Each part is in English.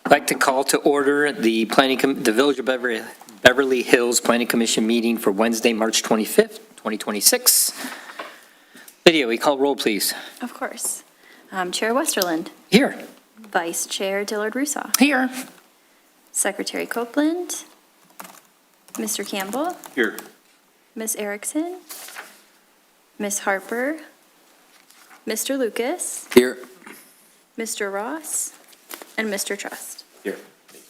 I'd like to call to order the the Village of Beverly Hills Planning Commission meeting for Wednesday, March 25th, 2026. Lydia, we call roll, please. Of course. Chair Westerland. Here. Vice Chair Dillard Rousseau. Here. Secretary Copeland. Mr. Campbell. Here. Ms. Erickson. Ms. Harper. Mr. Lucas. Here. Mr. Ross. And Mr. Trust. Here.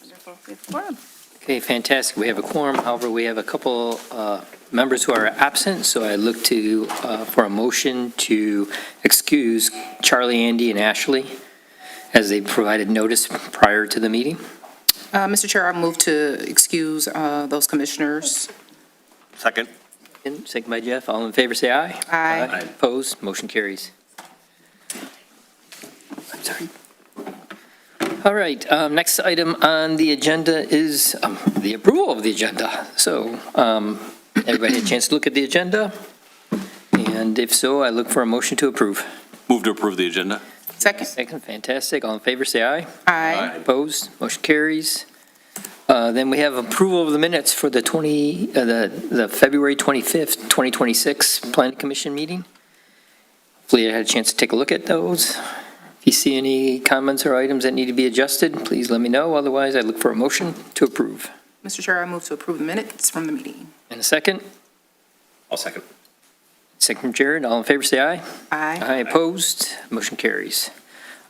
Wonderful. We have a quorum. Okay, fantastic. We have a quorum. However, we have a couple members who are absent, so I look to for a motion to excuse Charlie, Andy, and Ashley as they provided notice prior to the meeting. Mr. Chair, I move to excuse those commissioners. Second. Second by Jeff. All in favor, say aye. Aye. Opposed? Motion carries. I'm sorry. All right, next item on the agenda is the approval of the agenda. So everybody had a chance to look at the agenda? And if so, I look for a motion to approve. Move to approve the agenda. Second. Second, fantastic. All in favor, say aye. Aye. Opposed? Motion carries. Then we have approval of the minutes for the February 25th, 2026 Planning Commission meeting. Hopefully you had a chance to take a look at those. If you see any comments or items that need to be adjusted, please let me know. Otherwise, I look for a motion to approve. Mr. Chair, I move to approve the minutes from the meeting. And a second? I'll second. Second from Jared. All in favor, say aye. Aye. Aye, opposed? Motion carries.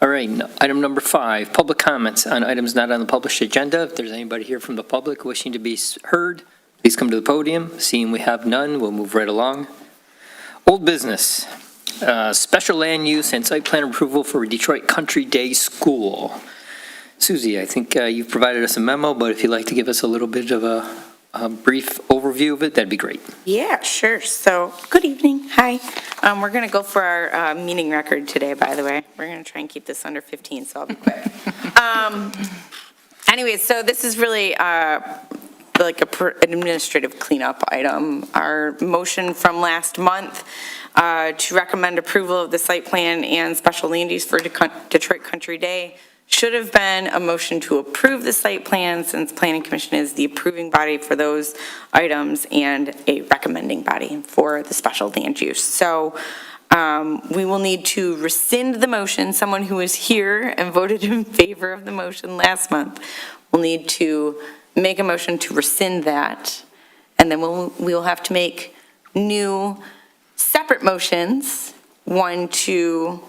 All right, item number 5, public comments on items not on the published agenda. If there's anybody here from the public wishing to be heard, please come to the podium. Seeing we have none, we'll move right along. Old business, special land use and site plan approval for Detroit Country Day School. Susie, I think you've provided us a memo, but if you'd like to give us a little bit of a brief overview of it, that'd be great. Yeah, sure. So, good evening. Hi. We're going to go for our meeting record today, by the way. We're going to try and keep this under 15, so I'll be quick. Anyway, so this is really like an administrative cleanup item. Our motion from last month to recommend approval of the site plan and special land use for Detroit Country Day should have been a motion to approve the site plan, since Planning Commission is the approving body for those items and a recommending body for the special land use. So we will need to rescind the motion. Someone who was here and voted in favor of the motion last month will need to make a motion to rescind that, and then we will have to make new separate motions, one to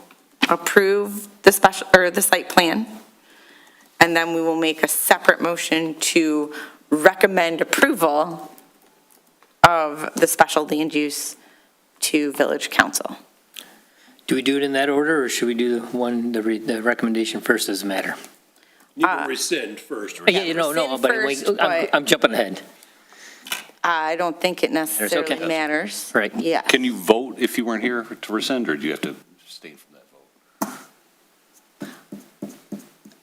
approve the special, or the site plan, and then we will make a separate motion to recommend approval of the special land use to Village Council. Do we do it in that order, or should we do the recommendation first as a matter? You can rescind first, right? Yeah, no, rescind but first, I'm jumping ahead. I don't think it necessarily Okay. matters. Right. Yeah. Can you vote if you weren't here to rescind, or do you have to abstain from that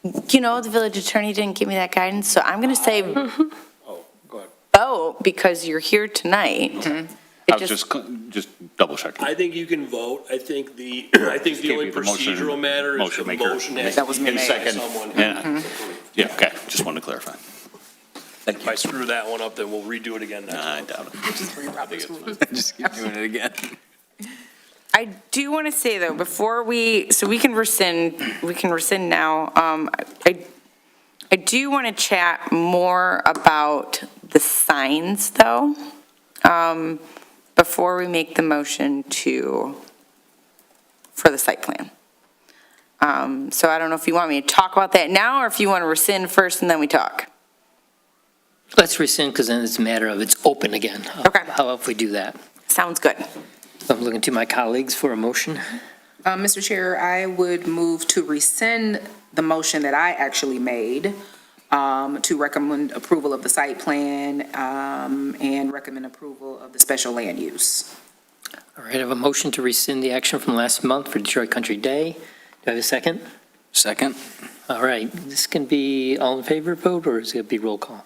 vote? You know, the village attorney didn't give me that guidance, so I'm going to say Oh, go ahead. vote because you're here tonight. It I was just double checking. I think you can vote. I think the Can't only be the motion- procedural matter is motion the maker. motion has That to was be me. made by Second. someone. Yeah. Yeah, okay, just wanted to clarify. If I screw that one up, then we'll redo it again next I month. doubt it. Just keep doing it again. I do want to say, though, before we can rescind now. I do want to chat more about the signs, though, before we make the motion for the site plan. So I don't know if you want me to talk about that now, or if you want to rescind first and then we talk. Let's rescind, because then it's a matter of it's open again. Okay. How about if we do that? Sounds good. I'm looking to my colleagues for a motion. Mr. Chair, I would move to rescind the motion that I actually made to recommend approval of the site plan and recommend approval of the special land use. All right, I have a motion to rescind the action from last month for Detroit Country Day. Do I have a second? Second. All right, this can be all in favor vote, or is it going to be roll call?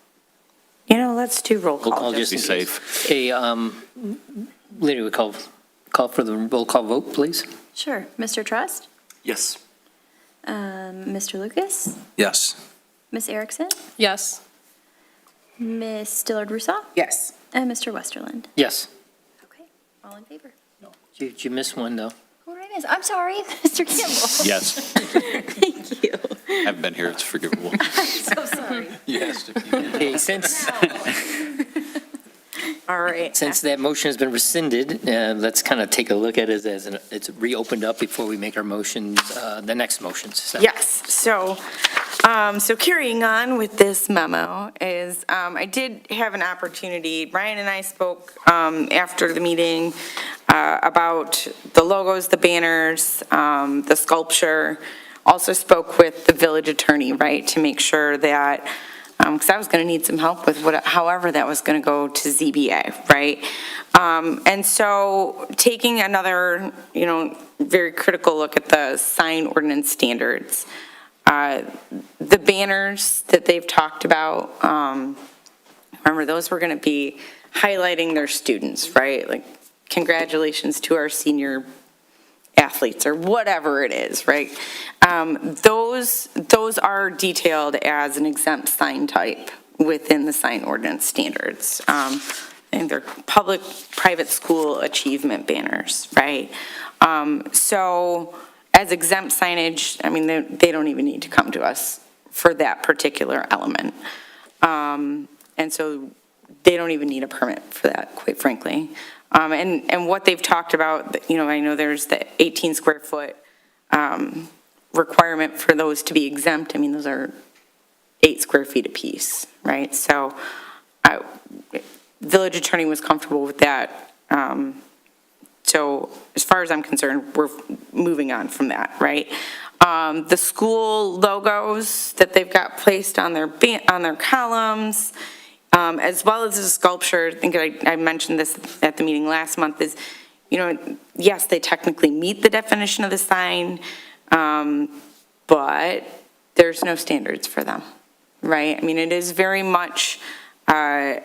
You know, let's do roll Roll call call. just Be in safe. case. Okay, Lydia, we call for the roll call vote, please. Sure. Mr. Trust? Yes. Mr. Lucas? Yes. Ms. Erickson, Yes. Ms. Stillard-Rousseau, Yes. and Mr. Westerland. Yes. Okay, all in favor? Did you miss one, though? Who did I miss? I'm sorry, Mr. Campbell. Yes. Thank you. Haven't been here, it's forgivable. So sorry. Yes. Okay, since All right. that motion has been rescinded, let's kind of take a look at it as it's reopened up before we make our motions, the next motions. So- Yes, so carrying on with this memo is, I did have an opportunity, Brian and I spoke after the meeting about the logos, the banners, the sculpture, also spoke with the village attorney, right, to make sure that, because I was going to need some help with however that was going to go to ZBA, right? And so taking another, very critical look at the sign ordinance standards, the banners that they've talked about, remember, those were going to be highlighting their students, right? Like, congratulations to our senior athletes, or whatever it is, right? Those are detailed as an exempt sign type within the sign ordinance standards. And they're public, private school achievement banners, right? So as exempt signage, I mean, they don't even need to come to us for that particular element. And so they don't even need a permit for that, quite frankly. And what they've talked about, I know there's the 18 square foot requirement for those to be exempt. I mean, those are 8 square feet apiece, right? So village attorney was comfortable with that. So as far as I'm concerned, we're moving on from that, right? The school logos that they've got placed on their columns, as well as the sculpture, I think I mentioned this at the meeting last month, is, yes, they technically meet the definition of the sign, but there's no standards for them, right? I mean, it is very much a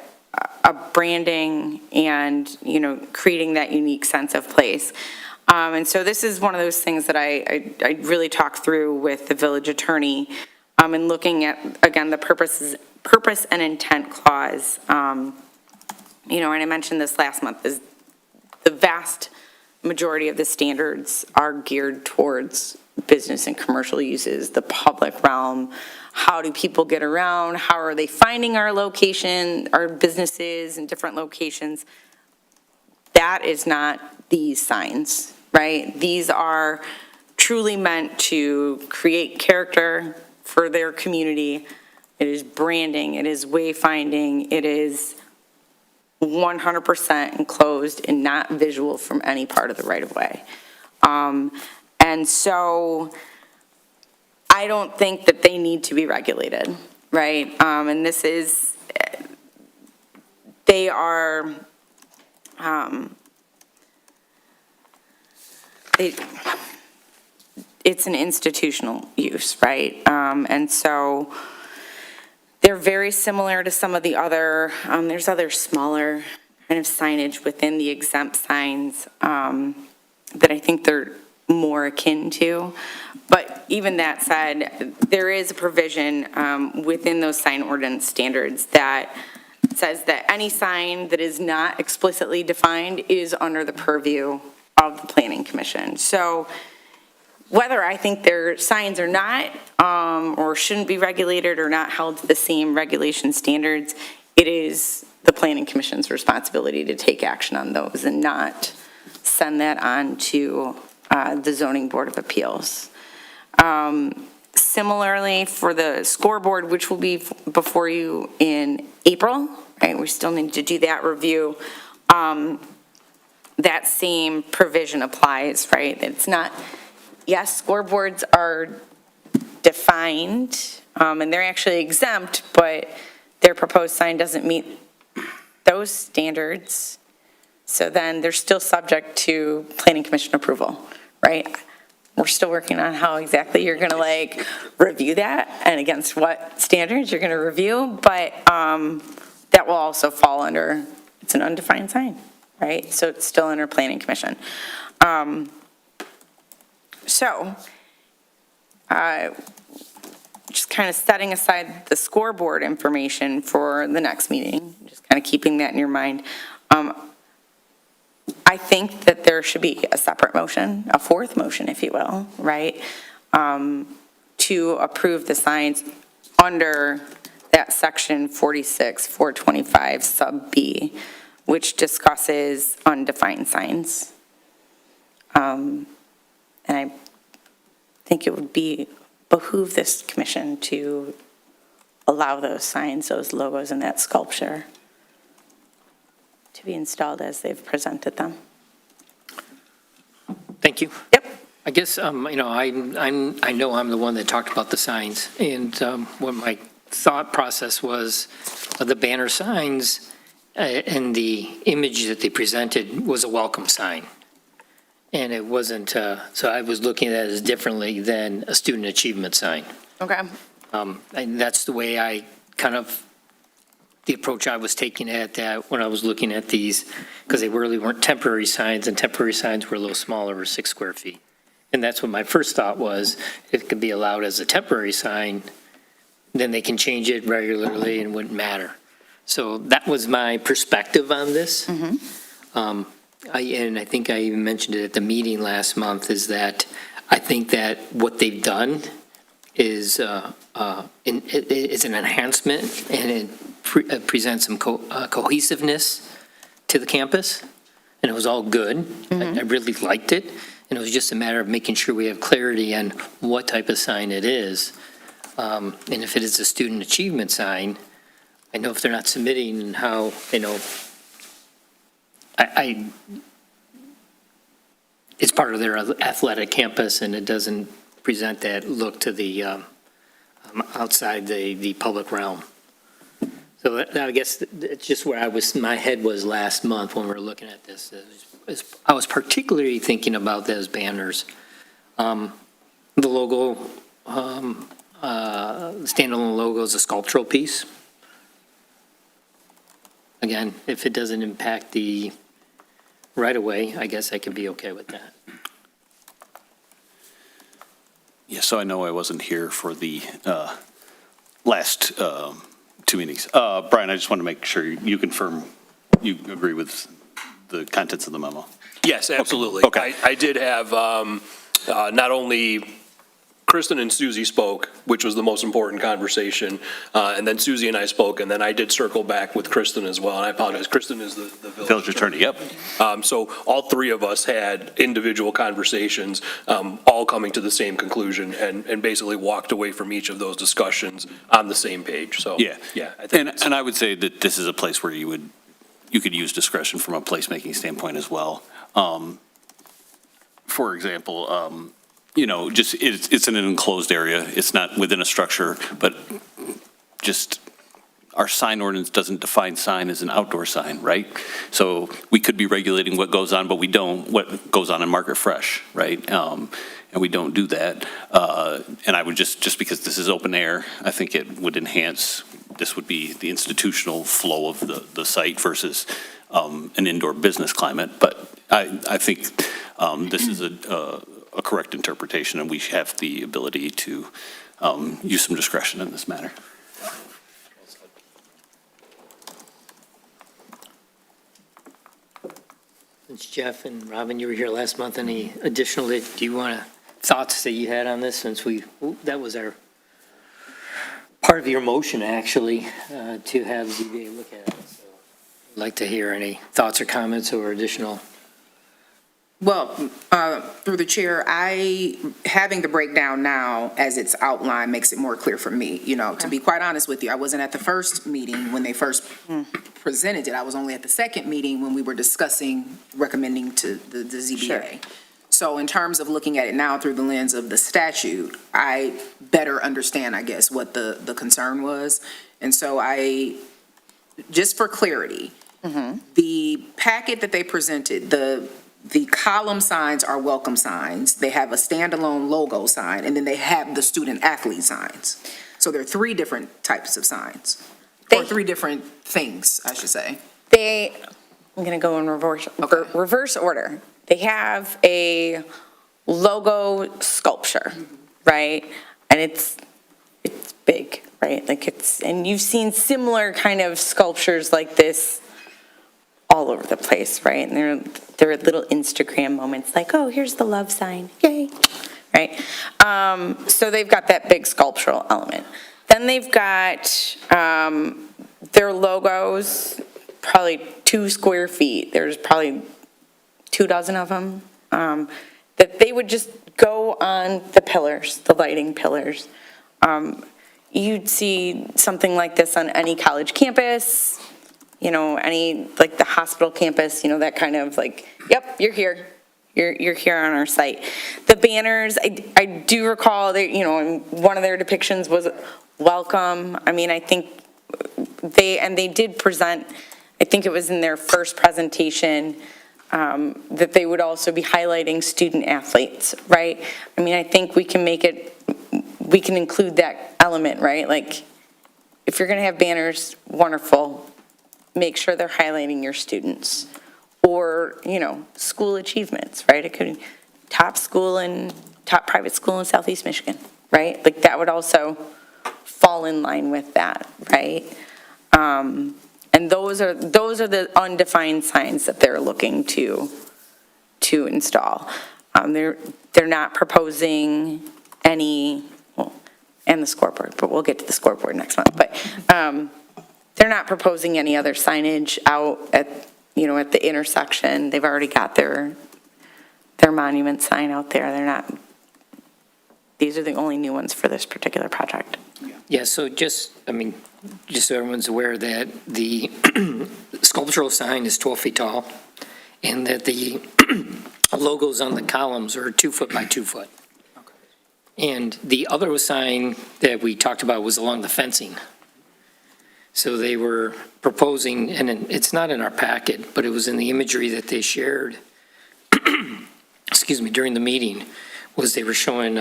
branding and, creating that unique sense of place. And so this is one of those things that I really talked through with the village attorney, and looking at, again, the purpose and intent clause. And I mentioned this last month, is the vast majority of the standards are geared towards business and commercial uses, the public realm. How do people get around? How are they finding our location, our businesses in different locations? That is not these signs, right? These are truly meant to create character for their community. It is branding, it is wayfinding, it is 100% enclosed and not visual from any part of the right-of-way. And so I don't think that they need to be regulated, right? And this is, they are, it's an institutional use, right? And so they're very similar to some of the other, there's other smaller kind of signage within the exempt signs that I think they're more akin to. But even that said, there is a provision within those sign ordinance standards that says that any sign that is not explicitly defined is under the purview of the Planning Commission. So whether I think their signs are not, or shouldn't be regulated or not held to the same regulation standards, it is the Planning Commission's responsibility to take action on those and not send that on to the Zoning Board of Appeals. Similarly, for the scoreboard, which will be before you in April, right, we still need to do that review. That same provision applies, right? It's not, yes, scoreboards are defined, and they're actually exempt, but their proposed sign doesn't meet those standards. So then they're still subject to Planning Commission approval, right? We're still working on how exactly you're going to review that and against what standards you're going to review, but that will also fall under, it's an undefined sign, right? So it's still under Planning Commission. just kind of setting aside the scoreboard information for the next meeting, just kind of keeping that in your mind. I think that there should be a separate motion, a fourth motion, if you will, right? To approve the signs under that section 46, 425 sub B, which discusses undefined signs. And I think it would behoove this commission to allow those signs, those logos and that sculpture to be installed as they've presented them. Thank you. Yep. I guess, I know I'm the one that talked about the signs, and what my thought process was, the banner signs and the image that they presented was a welcome sign. And it wasn't, so I was looking at it as differently than a student achievement sign. Okay. And that's the way I the approach I was taking at that when I was looking at these, because they really weren't temporary signs, and temporary signs were a little smaller, 6 square feet. And that's what my first thought was, if it could be allowed as a temporary sign, then they can change it regularly and wouldn't matter. So that was my perspective on this. And I think I even mentioned it at the meeting last month, is that I think that what they've done is it's an enhancement, and it presents some cohesiveness to the campus, and it was all good. I really liked it, and it was just a matter of making sure we have clarity on what type of sign it is. And if it is a student achievement sign, I know if they're not submitting and how, it's part of their athletic campus, and it doesn't present that look to the outside the public realm. So I guess it's just where my head was last month when we were looking at this. I was particularly thinking about those banners. The logo, the standalone logo is a sculptural piece. Again, if it doesn't impact the right-of-way, I guess I could be okay with that. Yeah, so I know I wasn't here for the last 2 meetings. Brian, I just want to make sure you confirm you agree with the contents of the memo. Yes, absolutely. Okay. I did have, not only Kristen and Susie spoke, which was the most important conversation, and then Susie and I spoke, and then I did circle back with Kristen as well, and I apologize. Kristen is the Village attorney, yep. So all three of us had individual conversations, all coming to the same conclusion, and basically walked away from each of those discussions on the same page, so. Yeah. Yeah. I think And I would say that this is a place where you could use discretion from a placemaking standpoint as well. For example, just, it's in an enclosed area, it's not within a structure, but just, our sign ordinance doesn't define sign as an outdoor sign, right? So we could be regulating what goes on, but we don't, what goes on in Market Fresh, right? And we don't do that. And I would just because this is open air, I think it would enhance, this would be the institutional flow of the site versus an indoor business climate. But I think this is a correct interpretation, and we have the ability to use some discretion in this matter. Since Jeff and Robin, you were here last month, any additional, do you want thoughts that you had on this, since that was our, part of your motion, actually, to have ZBA look at it. So I'd like to hear any thoughts or comments or additional. Well, through the chair, having the breakdown now as it's outlined makes it more clear for me. To be quite honest with you, I wasn't at the first meeting when they first presented it. I was only at the second meeting when we were discussing recommending to the ZBA. Sure. So in terms of looking at it now through the lens of the statute, I better understand, I guess, what the concern was. And so just for clarity, the packet that they presented, the column signs are welcome signs. They have a standalone logo sign, and then they have the student athlete signs. So there are 3 different types of signs, or 3 different things, I should say. I'm going to go in reverse order. They have a logo sculpture, right? And it's right? Like and you've seen similar kind of sculptures like this all over the place, right? And there are little Instagram moments like, oh, here's the love sign, yay, right? So they've got that big sculptural element. Then they've got their logos, probably 2 square feet. There's probably 24 of them, that they would just go on the pillars, the lighting pillars. You'd see something like this on any college campus, any, like the hospital campus, that kind of like, yep, you're here. You're here on our site. The banners, I do recall that, one of their depictions was welcome. I mean, I think they did present, I think it was in their first presentation, that they would also be highlighting student athletes, right? I mean, I think we can include that element, right? Like, if you're gonna have banners, wonderful, make sure they're highlighting your students. Or, school achievements, right? It could be top private school in Southeast Michigan, right? Like, that would also fall in line with that, right? And those are the undefined signs that they're looking to install. They're not proposing any, and the scoreboard, but we'll get to the scoreboard next month. But they're not proposing any other signage out at the intersection. They've already got their monument sign out there. These are the only new ones for this particular project. Yeah, so just so everyone's aware that the sculptural sign is 12 feet tall, and that the logos on the columns are 2 foot by 2 foot. And the other sign that we talked about was along the fencing. So they were proposing, and it's not in our packet, but it was in the imagery that they shared, during the meeting, was they were showing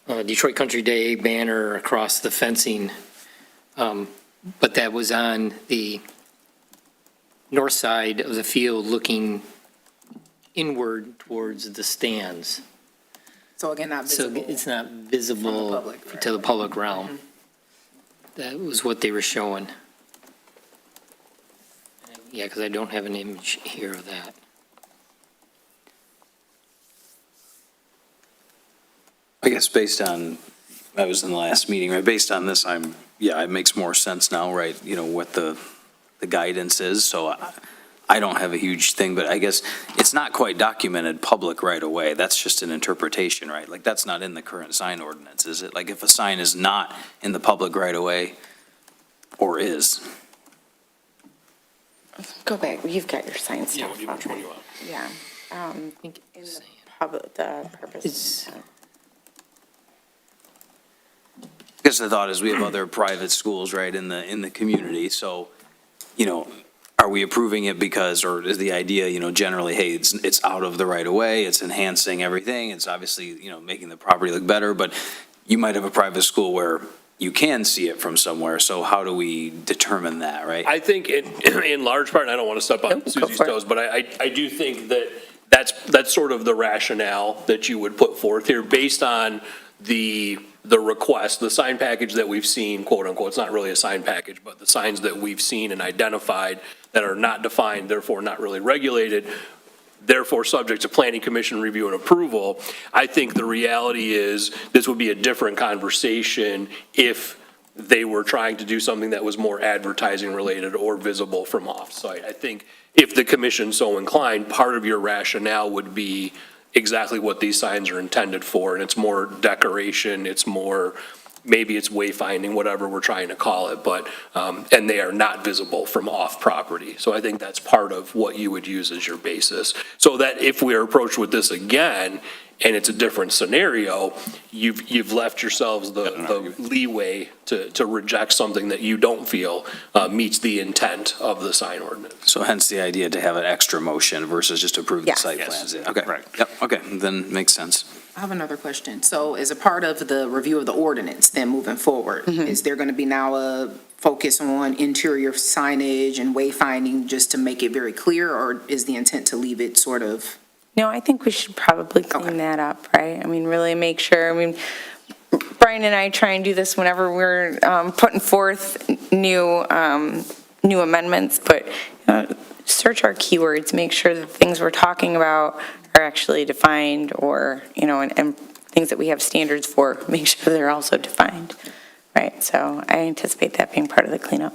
Detroit Country Day banner across the fencing, but that was on the north side of the field looking inward towards the stands. So again, not So visible. it's not visible public, right. to the public realm. That was what they were showing. Yeah, because I don't have an image here of that. I guess based on, I was in the last meeting, right, based on this, it makes more sense now, right, what the guidance is, so I don't have a huge thing, but I guess it's not quite documented public right away, that's just an interpretation, right? Like, that's not in the current sign ordinance, is it? Like, if a sign is not in the public right away, or is? Go back, you've got your sign Yeah, stuff. which one you want? Yeah. I think In it's- the purpose. I guess the thought is we have other private schools, right, in the community, so, are we approving it because, or is the idea, generally, hey, it's out of the right of way, it's enhancing everything, it's obviously, making the property look better, but you might have a private school where you can see it from somewhere, so how do we determine that, right? I think in large part, and I don't want to step on Go Susie's for it. toes, but I do think that that's sort of the rationale that you would put forth here based on the request, the sign package that we've seen, quote unquote, it's not really a sign package, but the signs that we've seen and identified that are not defined, therefore not really regulated, therefore subject to planning commission review and approval. I think the reality is this would be a different conversation if they were trying to do something that was more advertising related or visible from off-site. I think if the commission's so inclined, part of your rationale would be exactly what these signs are intended for, and it's more decoration, it's more, maybe it's wayfinding, whatever we're trying to call it, but, and they are not visible from off property. So I think that's part of what you would use as your basis. So that if we are approached with this again, and it's a different scenario, you've left yourselves the leeway to reject something that you don't feel meets the intent of the sign ordinance. So hence the idea to have an extra motion versus just approve the Yes. site Yes. plans. Okay. Correct. Yep, okay, then makes sense. I have another question. So as a part of the review of the ordinance, then moving forward, is there going to be now a focus on interior signage and wayfinding just to make it very clear, or is the intent to leave it sort of? No, I think we should probably clean Okay. that up, right? I mean, really make sure, Brian Brian and I try and do this whenever we're putting forth new amendments, but search our keywords, make sure that things we're talking about are actually defined, or, and things that we have standards for, make sure they're also defined, right? So I anticipate that being part of the cleanup.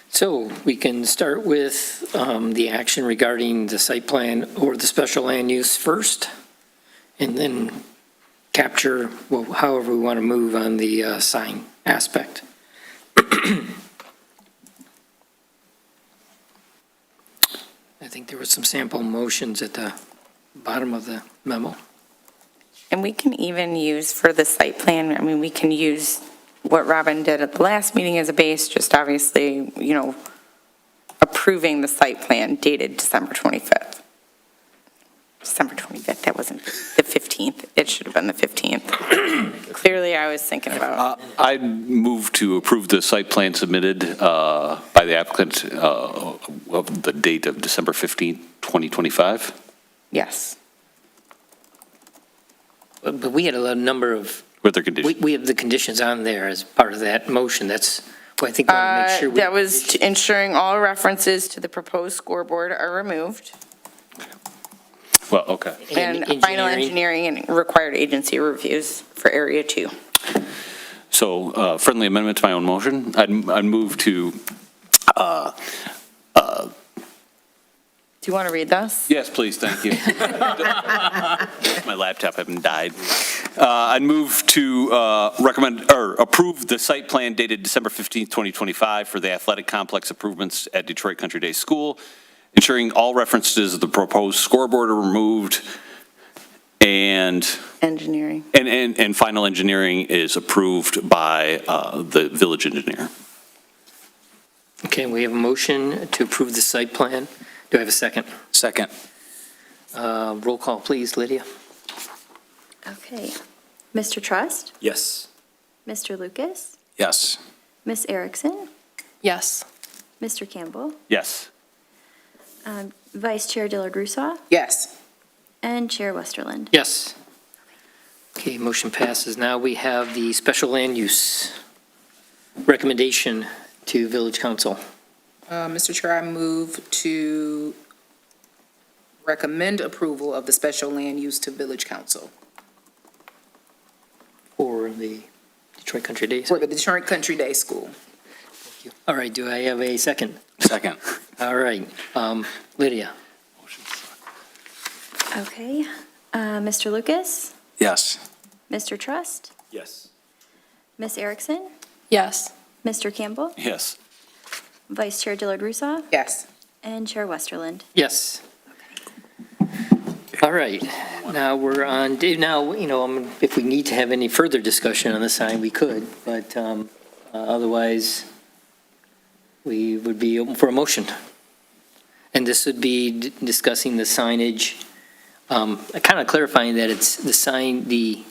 So we can start with the action regarding the site plan or the special land use first, and then capture however we want to move on the sign aspect. I think there was some sample motions at the bottom of the memo. And we can even use for the site plan, I mean, we can use what Robin did at the last meeting as a base, just obviously, approving the site plan dated December 25th. December 25th, that wasn't the 15th. It should have been the 15th. Clearly, I was thinking about. I'd move to approve the site plan submitted by the applicant of the date of December 15th, 2025. Yes. But we had a number of, With their conditions. we have the conditions on there as part of that motion. That's what I think we want to make sure. That was ensuring all references to the proposed scoreboard are removed, Well, okay. and final engineering and required agency reviews for Area 2. So friendly amendment to my own motion. I'd move to, Do you want to read this? yes, please, thank you. My laptop having died. I'd move to recommend, or approve the site plan dated December 15th, 2025 for the athletic complex improvements at Detroit Country Day School, ensuring all references to the proposed scoreboard are removed, and Engineering. and final engineering is approved by the village engineer. Okay, we have a motion to approve the site plan. Do I have a second? Second. Roll call, please, Lydia. Okay. Mr. Trust? Yes. Mr. Lucas? Yes. Miss Erickson? Yes. Mr. Campbell? Yes. Vice Chair Dillard Rousseau? Yes. And Chair Westerland? Yes. Okay, motion passes. Now we have the special land use recommendation to village council. Mr. Chair, I move to recommend approval of the special land use to Village Council For the Detroit Country Days. for the Detroit Country Day School. All right, do I have a second? Second. All right, Lydia. Okay. Mr. Lucas? Yes. Mr. Trust? Yes. Miss Erickson? Yes. Mr. Campbell? Yes. Vice Chair Dillard Rousseau? Yes. And Chair Westerland? Yes. All right, now we're on, now, if we need to have any further discussion on the sign, we could, but otherwise, we would be open for a motion. And this would be discussing the signage, kind of clarifying that it's the sign, the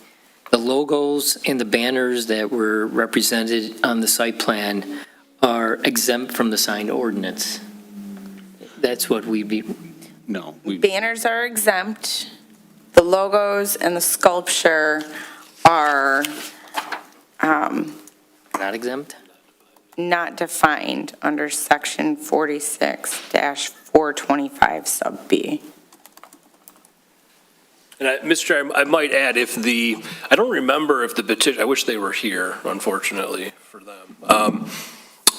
logos and the banners that were represented on the site plan are exempt from the sign ordinance. That's what we'd be, No. Banners are exempt. The logos and the sculpture are not exempt? not defined under section 46-425 sub B. And Mr. Chair, I might add, I don't remember if the petition, I wish they were here, unfortunately, for them.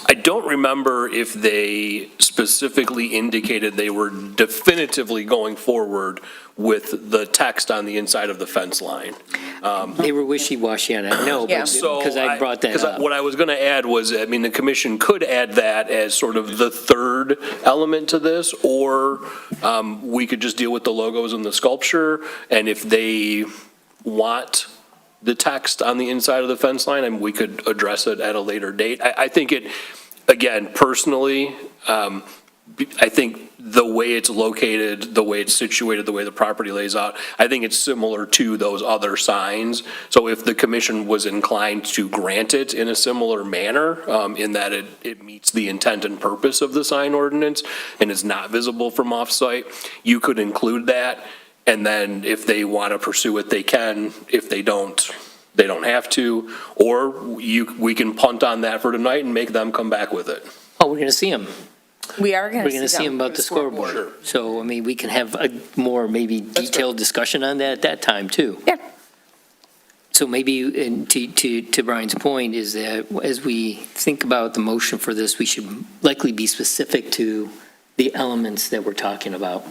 I don't remember if they specifically indicated they were definitively going forward with the text on the inside of the fence line. They were wishy-washy on that, no, Yeah. because I brought that Because up. what I was going to add was, the commission could add that as sort of the third element to this, or we could just deal with the logos and the sculpture, and if they want the text on the inside of the fence line, and we could address it at a later date. I think it, again, personally, I think the way it's located, the way it's situated, the way the property lays out, I think it's similar to those other signs. So if the commission was inclined to grant it in a similar manner, in that it meets the intent and purpose of the sign ordinance and is not visible from off-site, you could include that. And then if they want to pursue it, they can. If they don't have to. Or we can punt on that for tonight and make them come back with it. Oh, we're going to see them. We are We're going going to to see them about the scoreboard. Sure. So, I mean, we can have a more maybe detailed discussion on that at that time, too. Yeah. So maybe, and to Brian's point, is that as we think about the motion for this, we should likely be specific to the elements that we're talking about,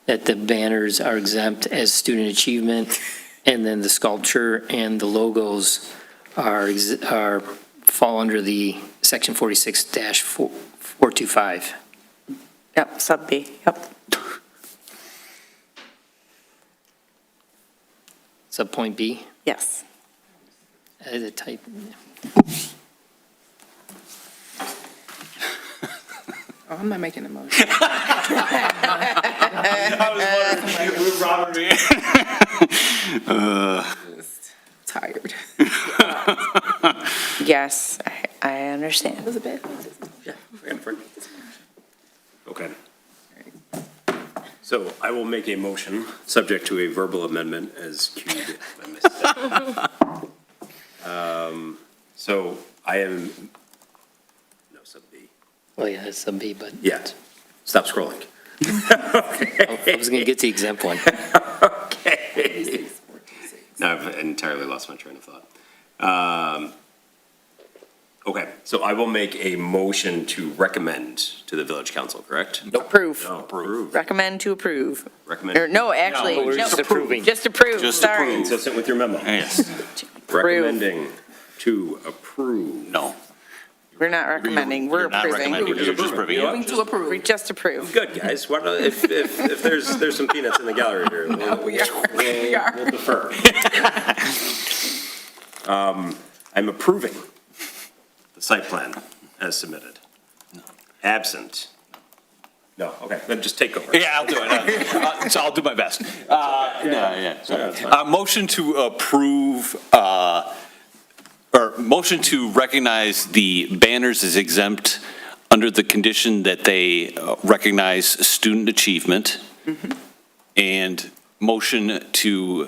that the banners are exempt as student achievement, and then the sculpture and the logos are fall under the section 46-425. Yep, sub B, yep. Subpoint B, Yes. as a type. Oh, I'm not making a motion. Just tired. Yes, I understand. Was it bad? Okay. So I will make a motion, subject to a verbal amendment as cued by Ms. So I am, no, sub B. Oh, yeah, it's sub B, but. Yeah, stop scrolling. I was going to get to the exempt one. Okay. Now I've entirely lost my train of thought. Okay, so I will make a motion to recommend to the village council, correct? Approve. No, approve. Recommend to approve. Recommend. Or, no, actually. we're just approving. Just approve, Just sorry. Consistent with your memo. Yes. Recommending to approve. No. We're not recommending, we're You're not approving. recommending, you're just approving. Moving to approve. We just approve. Good, guys. Why don't, if there's some peanuts in the gallery here, We are. we'll defer. I'm approving the site plan as submitted. Absent. No, okay, then just take over. Yeah, I'll do it. So I'll do my best. Motion to approve, or motion to recognize the banners as exempt under the condition that they recognize student achievement. And motion to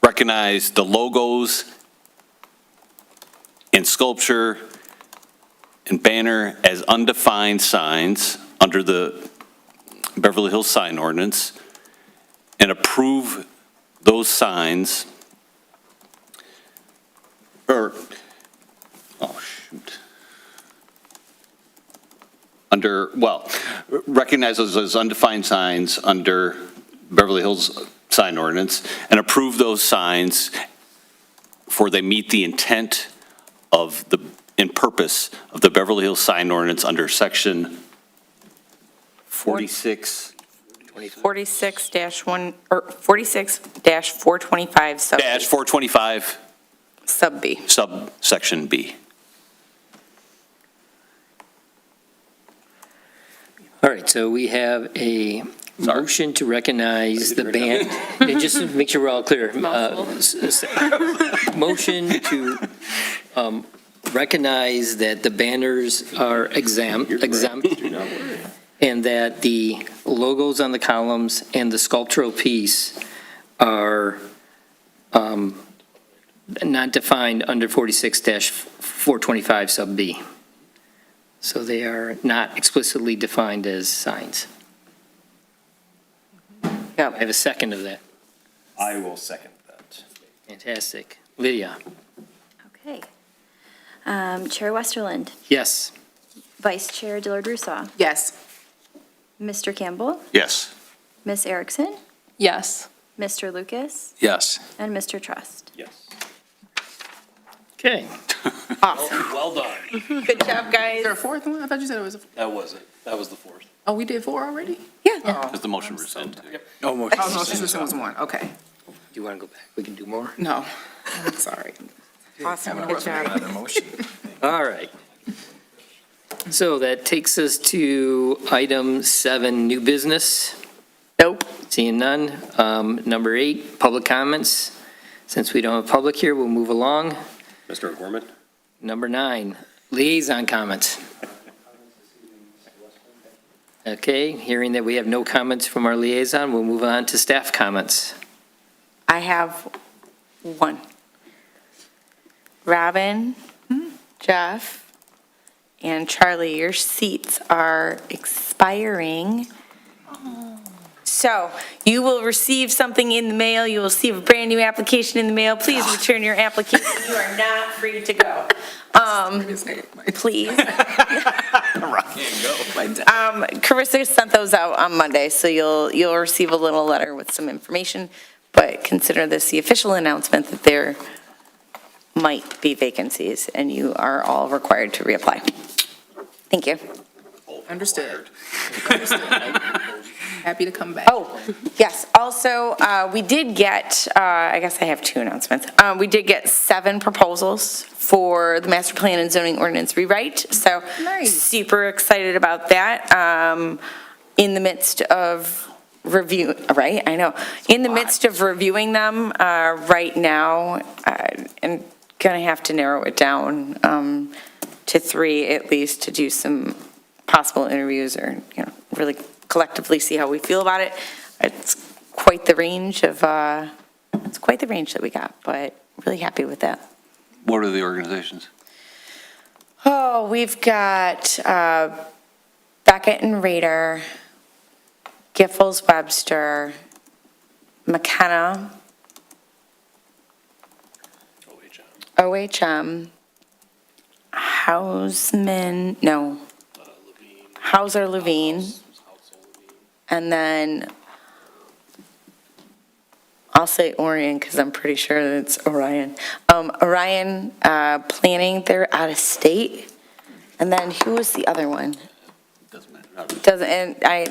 recognize the logos and sculpture and banner as undefined signs under the Beverly Hills sign ordinance, and approve those signs, or, oh, shoot. Recognize those as undefined signs under Beverly Hills sign ordinance, and approve those signs for they meet the intent of the, and purpose of the Beverly Hills sign ordinance under section 46 46-1, or 46-425 sub B. dash 425 Sub B. subsection B. All right, so we have a motion to recognize the band, and just to make sure we're all clear. Motion to recognize that the banners are exempt, and that the logos on the columns and the sculptural piece are not defined under 46-425 sub B. So they are not explicitly defined as signs. I Yep. have a second of that. I will second that. Fantastic. Lydia? Okay. Chair Westerland, Yes. Vice Chair Dillard Rousseau, Yes. Mr. Campbell, Yes. Ms. Erickson, Yes. Mr. Lucas, Yes. and Mr. Trust. Yes. Okay. Awesome. Well done. Good job, guys. Is there a fourth one? I thought you said it was, That was it. That was the fourth. oh, we did 4 already? Yeah. Because the motion rescinded. Oh, motion. Oh, no, this was 1, okay. Do you want to go back? We can do more? No, sorry. Awesome, good job. Another motion. All right. So that takes us to item 7, new business. Nope. Seeing none. Number 8, public comments. Since we don't have public here, we'll move along. Mr. O'Gorman? Number 9, liaison comments. Okay, hearing that we have no comments from our liaison, we'll move on to staff comments. I have one. Robin, Jeff, and Charlie, your seats are expiring. So you will receive something in the mail. You will receive a brand-new application in the mail. Please return your application. You are not free to go. Please. Carissa sent those out on Monday, so you'll receive a little letter with some information, but consider this the official announcement that there might be vacancies, and you are all required to reapply. Thank you. Understood. Happy to come back. Oh, yes, also, we did get, I guess I have 2 announcements. We did get 7 proposals for the master plan and zoning ordinance rewrite, so Nice. super excited about that. In the midst of review, right, I know. In the midst of reviewing them right now, and gonna have to narrow it down to 3 at least to do some possible interviews or, really collectively see how we feel about it. It's quite the range that we got, but really happy with that. What are the organizations? Oh, we've got Beckett and Rader, Giffords Webster, McKenna, OHM, Hauser Levine, and then I'll say Orion because I'm pretty sure that it's Orion. Orion Planning, they're out of state. And then who was the other one? Doesn't, and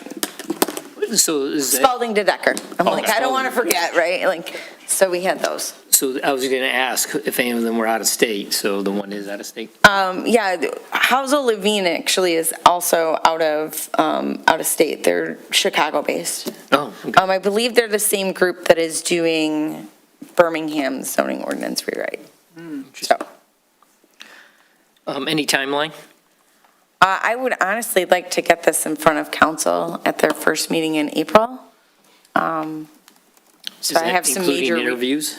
So is that, Spalding to Decker. I'm like, I don't want to forget, right? Like, so we had those. so I was going to ask if any of them were out of state, so the one is out of state? Yeah, Hauser Levine actually is also out of state. They're Chicago-based. Oh, okay. I believe they're the same group that is doing Birmingham's zoning ordinance rewrite. So, Any timeline? I would honestly like to get this in front of council at their first meeting in April. So Is I that have some including major. interviews?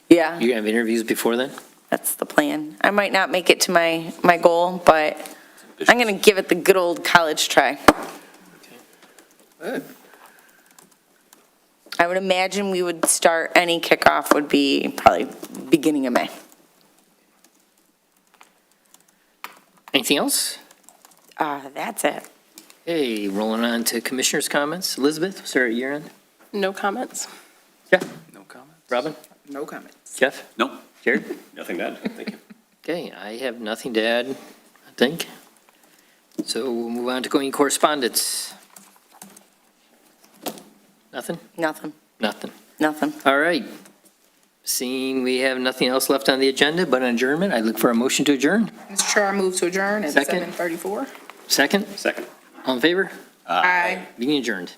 Yeah, You have interviews before then? that's the plan. I might not make it to my goal, but I'm going to give it the good old college try. Good. I would imagine we would start, any kickoff would be probably beginning of May. Anything else? That's it. Hey, rolling on to commissioners' comments. Elizabeth, sir, at your end? No comments. Jeff? No comment. Robin? No comments. Jeff? Nope. Jared? Nothing to add, thank you. Okay, I have nothing to add, I think. So we'll move on to going correspondence. Nothing? Nothing, Nothing. nothing. All right. Seeing we have nothing else left on the agenda but an adjournment, I look for a motion to adjourn. Mr. Chair, I move to adjourn at Second. 7:34. Second? Second. All in favor? Aye. Meeting adjourned.